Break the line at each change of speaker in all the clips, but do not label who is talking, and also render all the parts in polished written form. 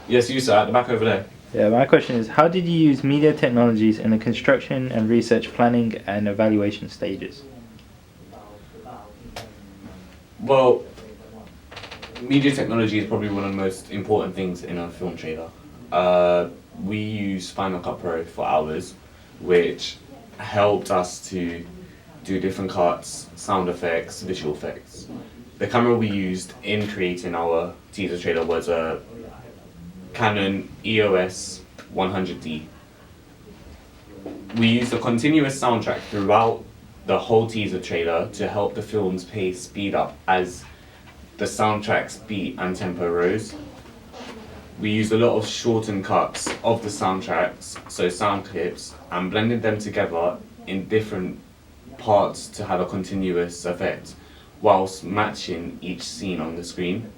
Yes, you sir, at the back over there.
Yeah, my question is, how did you use media technologies in the construction and research planning and evaluation stages?
Well, media technology is probably one of the most important things in a film trailer. We use Final Cut Pro for ours, which helped us to do different cuts, sound effects, visual effects. The camera we used in creating our teaser trailer was a Canon EOS 100D. We used a continuous soundtrack throughout the whole teaser trailer to help the film's pace speed up as the soundtrack's beat and tempo rose. We used a lot of shortened cuts of the soundtracks, so sound clips, and blended them together in different parts to have a continuous effect, whilst matching each scene on the screen.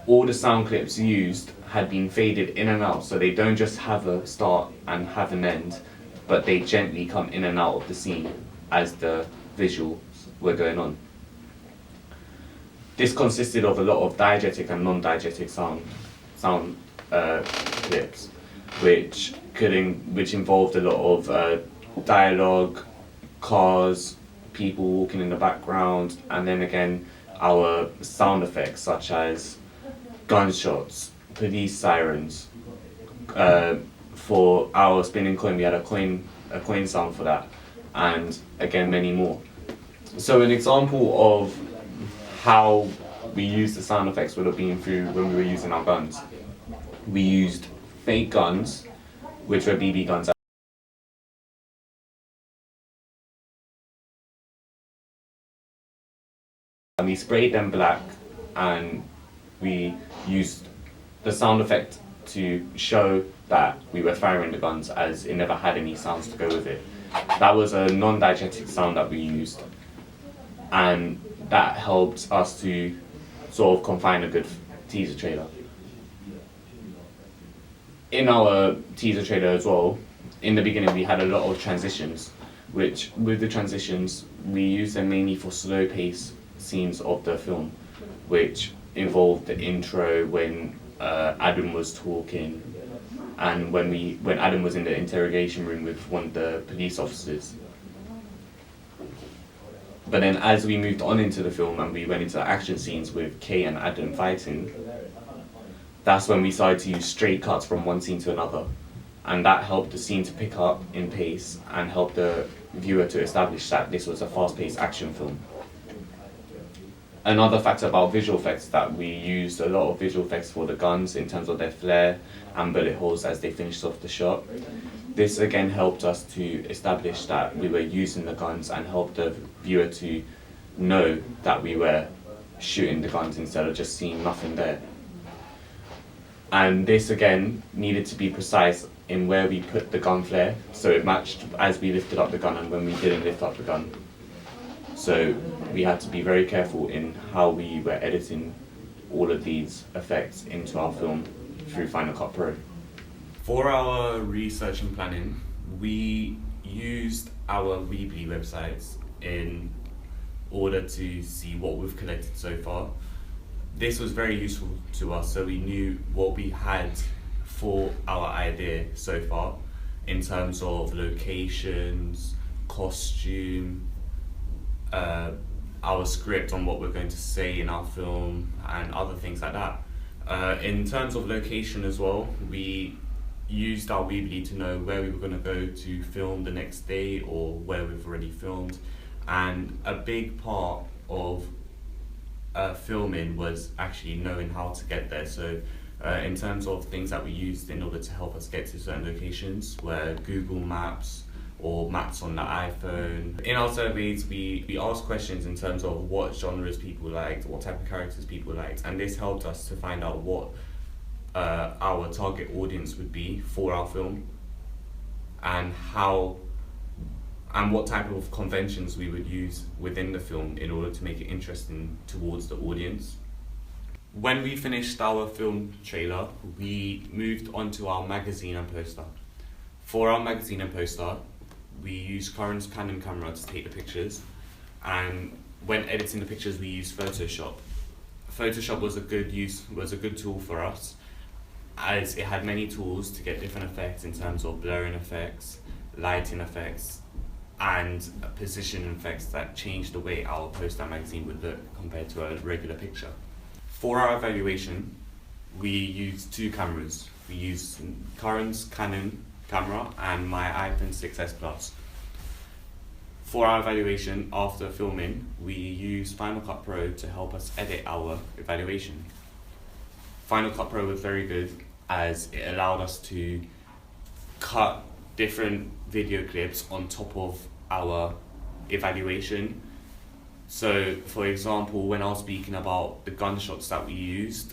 All the sound clips used had been faded in and out, so they don't just have a start and have an end, but they gently come in and out of the scene as the visuals were going on. This consisted of a lot of diegetic and non-diegetic sound clips, which involved a lot of dialogue, cars, people walking in the background, and then again our sound effects such as gunshots, police sirens. For our spinning coin, we had a coin sound for that, and again many more. So an example of how we used the sound effects would have been through when we were using our guns. We used fake guns, which were BB guns. And we sprayed them black, and we used the sound effect to show that we were firing the guns, as it never had any sounds to go with it. That was a non-diegetic sound that we used, and that helped us to sort of confine a good teaser trailer. In our teaser trailer as well, in the beginning we had a lot of transitions, which with the transitions we used them mainly for slow pace scenes of the film, which involved the intro when Adam was talking, and when Adam was in the interrogation room with one of the police officers. But then as we moved on into the film and we went into the action scenes with Kay and Adam fighting, that's when we started to use straight cuts from one scene to another. And that helped the scene to pick up in pace and helped the viewer to establish that this was a fast-paced action film. Another fact about visual effects, that we used a lot of visual effects for the guns in terms of their flare and bullet holes as they finished off the shot. This again helped us to establish that we were using the guns and helped the viewer to know that we were shooting the guns instead of just seeing nothing there. And this again needed to be precise in where we put the gun flare, so it matched as we lifted up the gun and when we didn't lift up the gun. So we had to be very careful in how we were editing all of these effects into our film through Final Cut Pro. For our research and planning, we used our Weebly websites in order to see what we've collected so far. This was very useful to us, so we knew what we had for our idea so far in terms of locations, costume, our script on what we're going to say in our film, and other things like that. In terms of location as well, we used our Weebly to know where we were going to go to film the next day or where we've already filmed. And a big part of filming was actually knowing how to get there. So in terms of things that we used in order to help us get to certain locations were Google Maps or maps on the iPhone. In our surveys, we asked questions in terms of what genres people liked, what type of characters people liked, and this helped us to find out what our target audience would be for our film, and what type of conventions we would use within the film in order to make it interesting towards the audience. When we finished our film trailer, we moved on to our magazine and poster. For our magazine and poster, we used current Canon camera to take the pictures, and when editing the pictures we used Photoshop. Photoshop was a good tool for us, as it had many tools to get different effects in terms of blurring effects, lighting effects, and position effects that changed the way our poster magazine would look compared to a regular picture. For our evaluation, we used two cameras. We used Karen's Canon camera and my iPhone 6s Plus. For our evaluation after filming, we used Final Cut Pro to help us edit our evaluation. Final Cut Pro was very good as it allowed us to cut different video clips on top of our evaluation. So, for example, when I was speaking about the gunshots that we used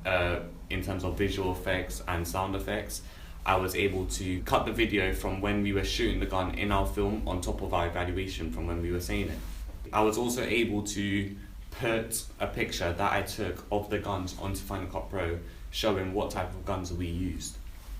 in terms of visual effects and sound effects, I was able to cut the video from when we were shooting the gun in our film on top of our evaluation from when we were saying it. I was also able to put a picture that I took of the guns onto Final Cut Pro showing what type of guns we used.